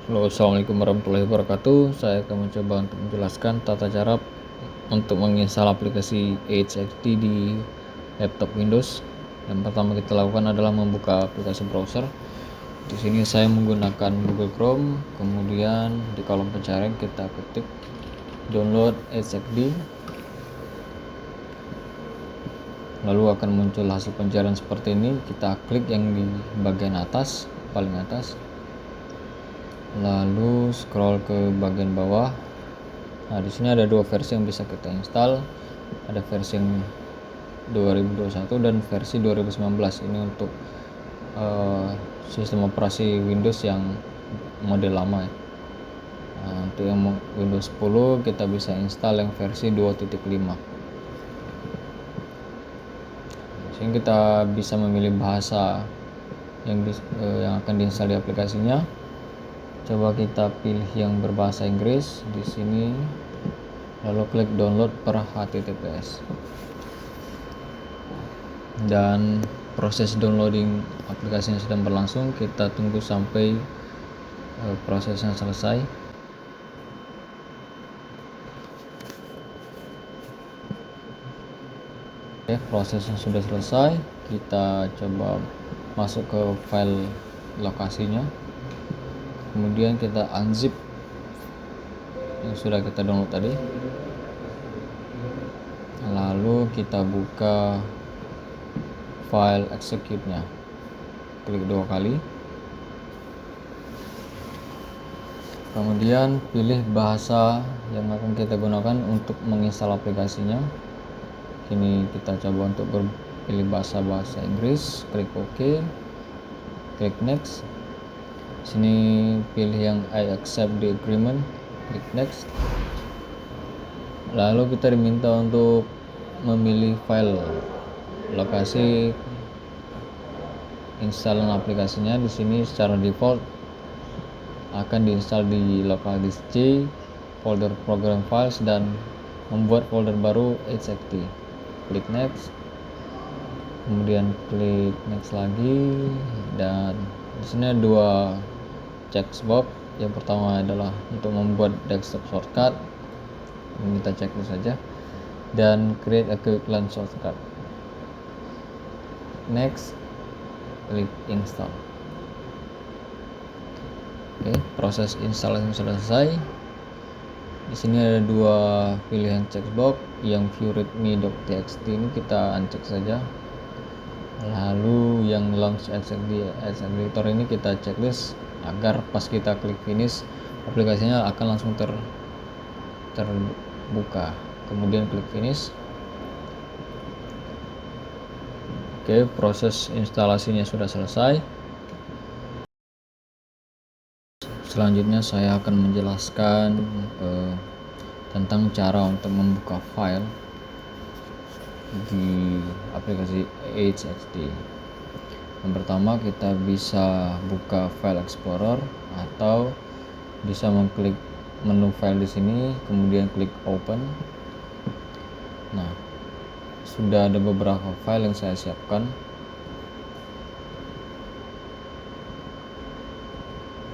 Halo, assalamualaikum warahmatullahi wabarakatuh. Saya akan mencoba untuk menjelaskan tata cara untuk menginstal aplikasi HXD di laptop Windows. Yang pertama kita lakukan adalah membuka aplikasi browser. Di sini saya menggunakan Google Chrome. Kemudian di kolom pencarian kita ketik download HXD. Lalu akan muncul hasil pencarian seperti ini. Kita klik yang di bagian atas, paling atas. Lalu scroll ke bagian bawah. Nah, di sini ada dua versi yang bisa kita install. Ada versi yang 2021 dan versi 2019. Ini untuk sistem operasi Windows yang model lama ya. Nah, untuk yang Windows 10 kita bisa install yang versi 2.5. Sehingga kita bisa memilih bahasa yang akan diinstal di aplikasinya. Coba kita pilih yang berbahasa Inggris di sini, lalu klik download per HTTPS. Dan proses downloading aplikasinya sedang berlangsung. Kita tunggu sampai prosesnya selesai. Oke, prosesnya sudah selesai. Kita coba masuk ke file lokasinya, kemudian kita unzip yang sudah kita download tadi, lalu kita buka file execute-nya, klik 2 kali, kemudian pilih bahasa yang akan kita gunakan untuk menginstal aplikasinya. Ini kita coba untuk pilih bahasa Inggris, klik OK, klik next. Sini pilih yang I accept the agreement, klik next. Lalu kita diminta untuk memilih file lokasi installan aplikasinya. Di sini secara default akan diinstal di local disk C, folder program files, dan membuat folder baru HXD. Klik next, kemudian klik next lagi, dan di sini ada dua checkbox. Yang pertama adalah untuk membuat desktop shortcut, ini kita cek dulu saja, dan create a quick launch shortcut. Next, klik install. Oke, proses instalasi selesai. Di sini ada dua pilihan checkbox. Yang view readme.txt ini kita uncek saja. Lalu yang launch HXD editor ini kita checklist agar pas kita klik finish aplikasinya akan langsung terbuka. Kemudian klik finish. Oke, proses instalasinya sudah selesai. Selanjutnya saya akan menjelaskan tentang cara untuk membuka file di aplikasi HXD. Yang pertama kita bisa buka file explorer atau bisa mengklik menu file di sini, kemudian klik open. Nah, sudah ada beberapa file yang saya siapkan.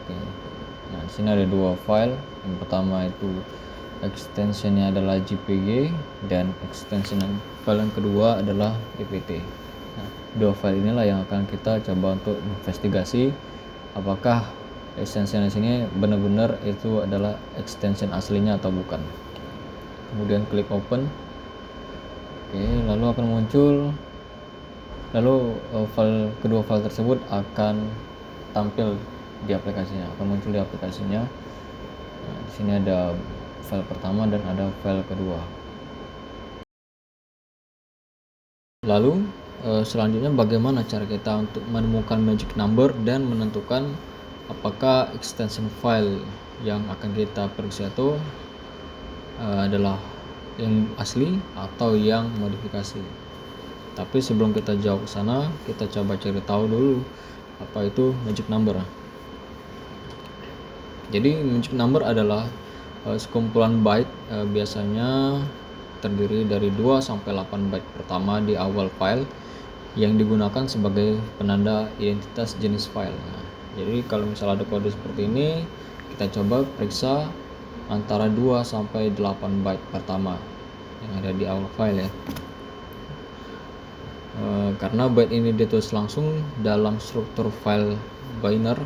Oke. Nah, di sini ada dua file. Yang pertama itu extensionnya adalah JPG dan extension file yang kedua adalah PPT. Nah, dua file inilah yang akan kita coba untuk investigasi apakah extension di sini benar-benar itu adalah extension aslinya atau bukan. Kemudian klik open. Oke, lalu akan muncul, kedua file tersebut akan tampil di aplikasinya, muncul di aplikasinya. Nah, di sini ada file pertama dan ada file kedua. Lalu selanjutnya bagaimana cara kita untuk menemukan magic number dan menentukan apakah extension file yang akan kita periksa itu adalah yang asli atau yang modifikasi. Tapi sebelum kita jauh ke sana, kita coba cari tahu dulu apa itu magic number. Jadi magic number adalah sekumpulan byte, biasanya terdiri dari 2 sampai 8 byte pertama di awal file yang digunakan sebagai penanda identitas jenis file. Nah, jadi kalau misalnya ada kode seperti ini, kita coba periksa antara 2 sampai 8 byte pertama yang ada di awal file ya. Karena byte ini ditulis langsung dalam struktur file binary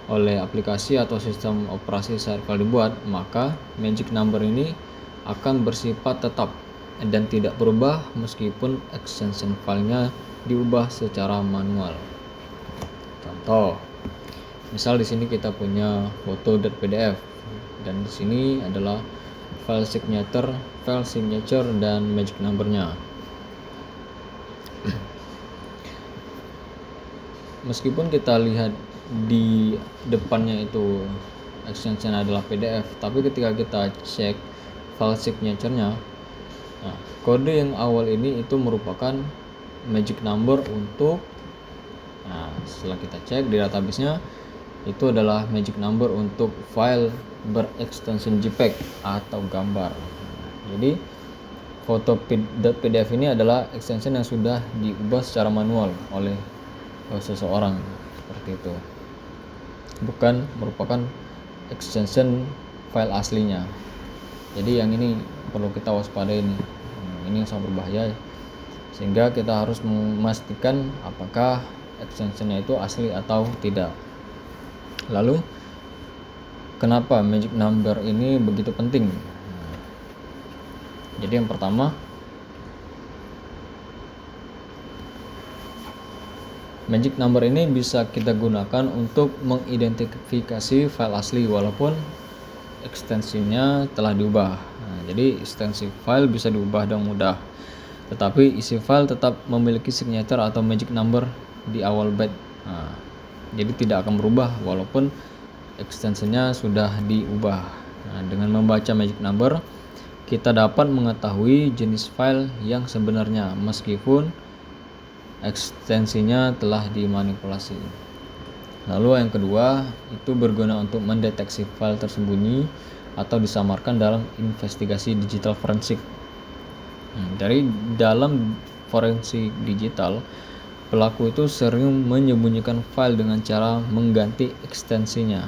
oleh aplikasi atau sistem operasi saat file dibuat, maka magic number ini akan bersifat tetap dan tidak berubah meskipun extension filenya diubah secara manual. Contoh, misal di sini kita punya foto.pdf dan di sini adalah file signature dan magic numbernya. Meskipun kita lihat di depannya itu extension adalah PDF, tapi ketika kita cek file signature-nya, nah, kode yang awal ini itu merupakan magic number untuk, nah setelah kita cek di database-nya, itu adalah magic number untuk file berekstensi JPEG atau gambar. Jadi foto.pdf ini adalah extension yang sudah diubah secara manual oleh seseorang, seperti itu, bukan merupakan extension file aslinya. Jadi yang ini perlu kita waspadai ini yang sangat berbahaya, sehingga kita harus memastikan apakah extensionnya itu asli atau tidak. Lalu kenapa magic number ini begitu penting? Jadi yang pertama, magic number ini bisa kita gunakan untuk mengidentifikasi file asli walaupun ekstensinya telah diubah. Nah, jadi ekstensi file bisa diubah dengan mudah, tetapi isi file tetap memiliki signature atau magic number di awal byte. Nah, jadi tidak akan berubah walaupun ekstensinya sudah diubah. Nah, dengan membaca magic number, kita dapat mengetahui jenis file yang sebenarnya meskipun ekstensinya telah dimanipulasi. Lalu yang kedua, itu berguna untuk mendeteksi file tersembunyi atau disamarkan dalam investigasi digital forensik. Dari dalam forensik digital, pelaku itu sering menyembunyikan file dengan cara mengganti ekstensinya.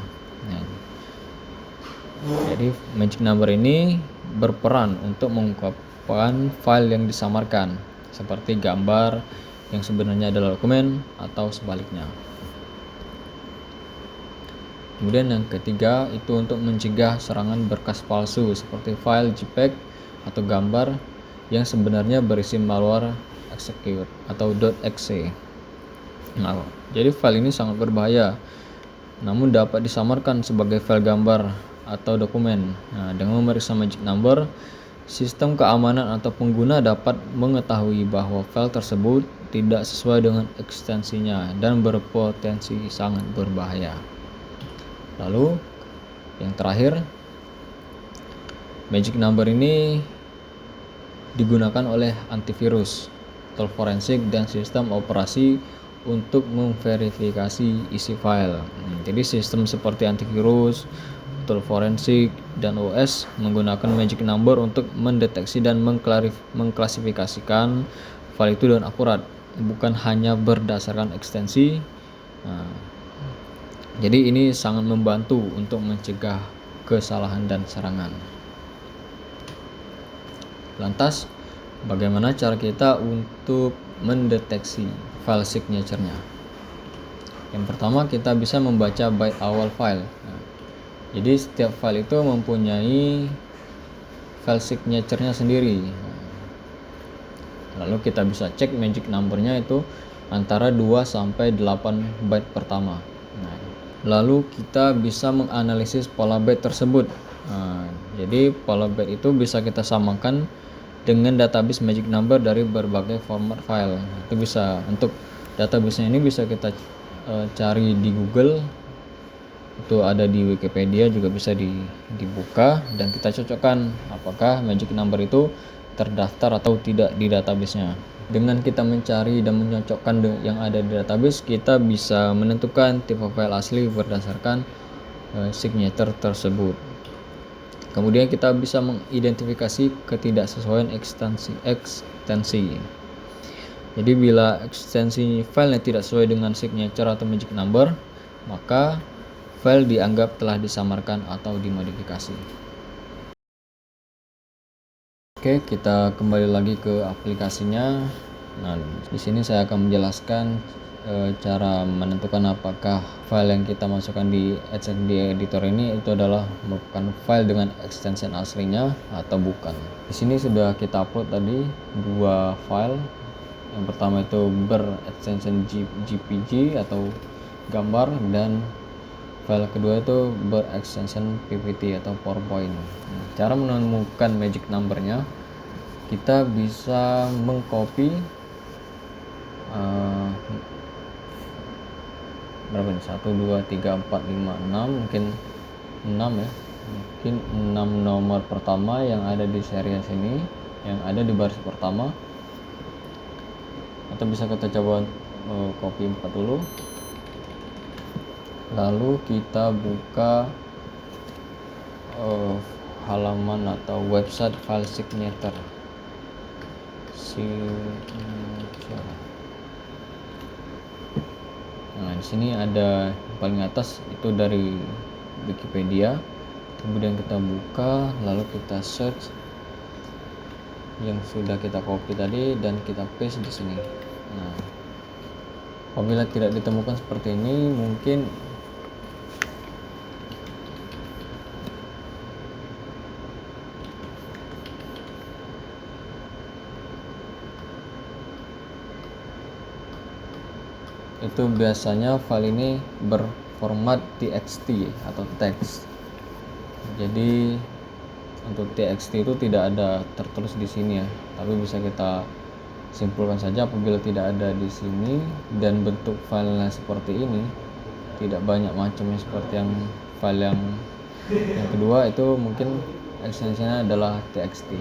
Jadi magic number ini berperan untuk mengungkapkan file yang disamarkan, seperti gambar yang sebenarnya adalah dokumen atau sebaliknya. Kemudian yang ketiga itu untuk mencegah serangan berkas palsu seperti file JPEG atau gambar yang sebenarnya berisi malware execute atau .exe. Nah, jadi file ini sangat berbahaya, namun dapat disamarkan sebagai file gambar atau dokumen. Nah, dengan memeriksa magic number, sistem keamanan atau pengguna dapat mengetahui bahwa file tersebut tidak sesuai dengan ekstensinya dan berpotensi sangat berbahaya. Lalu yang terakhir, magic number ini digunakan oleh antivirus, tool forensik, dan sistem operasi untuk memverifikasi isi file. Jadi sistem seperti antivirus, tool forensik, dan OS menggunakan magic number untuk mendeteksi dan mengklasifikasikan file itu dengan akurat, bukan hanya berdasarkan ekstensi. Jadi ini sangat membantu untuk mencegah kesalahan dan serangan. Lantas, bagaimana cara kita untuk mendeteksi file signature-nya? Yang pertama, kita bisa membaca byte awal file. Jadi setiap file itu mempunyai file signature-nya sendiri. Lalu kita bisa cek magic number-nya itu antara 2 sampai 8 byte pertama. Lalu kita bisa menganalisis pola byte tersebut. Jadi pola byte itu bisa kita samakan dengan database magic number dari berbagai format file. Itu bisa, untuk database-nya ini bisa kita cari di Google, itu ada di Wikipedia juga bisa dibuka, dan kita cocokkan apakah magic number itu terdaftar atau tidak di database-nya. Dengan kita mencari dan menyocokkan yang ada di database, kita bisa menentukan tipe file asli berdasarkan signature tersebut. Kemudian kita bisa mengidentifikasi ketidaksesuaian ekstensi. Jadi bila ekstensi filenya tidak sesuai dengan signature atau magic number, maka file dianggap telah disamarkan atau dimodifikasi. Oke, kita kembali lagi ke aplikasinya. Nah, di sini saya akan menjelaskan cara menentukan apakah file yang kita masukkan di HXD editor ini itu adalah merupakan file dengan extension aslinya atau bukan. Di sini sudah kita upload tadi dua file. Yang pertama itu berextension JPG atau gambar, dan file kedua itu berextension PPT atau PowerPoint. Cara menemukan magic numbernya, kita bisa mengcopy berapa nih, 1 2 3 4 5 6, mungkin 6 ya, mungkin 6 nomor pertama yang ada di series ini, yang ada di baris pertama, atau bisa kita coba copy 4 dulu, lalu kita buka halaman atau website file signature. Nah, di sini ada paling atas itu dari Wikipedia. Kemudian kita buka, lalu kita search yang sudah kita copy tadi dan kita paste di sini. Nah, apabila tidak ditemukan seperti ini, mungkin itu biasanya file ini berformat txt atau teks. Jadi untuk txt itu tidak ada tertulis di sini ya, tapi bisa kita simpulkan saja apabila tidak ada di sini dan bentuk filenya seperti ini, tidak banyak macamnya seperti yang file yang kedua, itu mungkin ekstensinya adalah txt.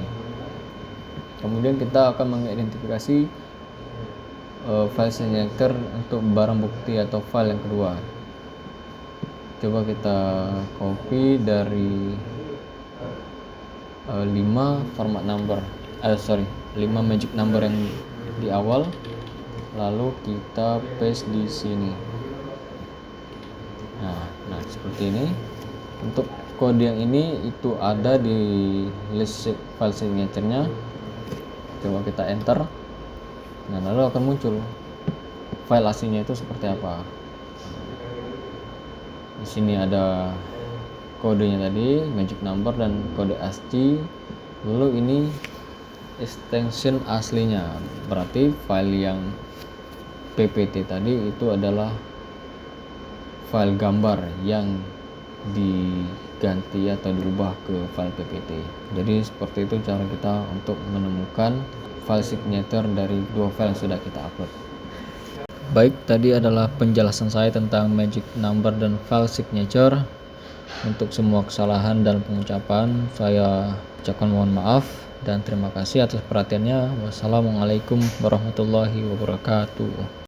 Kemudian kita akan mengidentifikasi file signature untuk barang bukti atau file yang kedua. Coba kita copy dari 5 format number, 5 magic number yang di awal, lalu kita paste di sini. Nah seperti ini. Untuk kode yang ini itu ada di list file signature-nya. Coba kita enter. Nah, lalu akan muncul file aslinya itu seperti apa. Di sini ada kodenya tadi, magic number dan kode ASCII. Lalu ini extension aslinya, berarti file yang PPT tadi itu adalah file gambar yang diganti atau dirubah ke file PPT. Jadi seperti itu cara kita untuk menemukan file signature dari dua file yang sudah kita upload. Baik, tadi adalah penjelasan saya tentang magic number dan file signature. Untuk semua kesalahan dan pengucapan saya ucapkan mohon maaf dan terima kasih atas perhatiannya. Wassalamualaikum warahmatullahi wabarakatuh.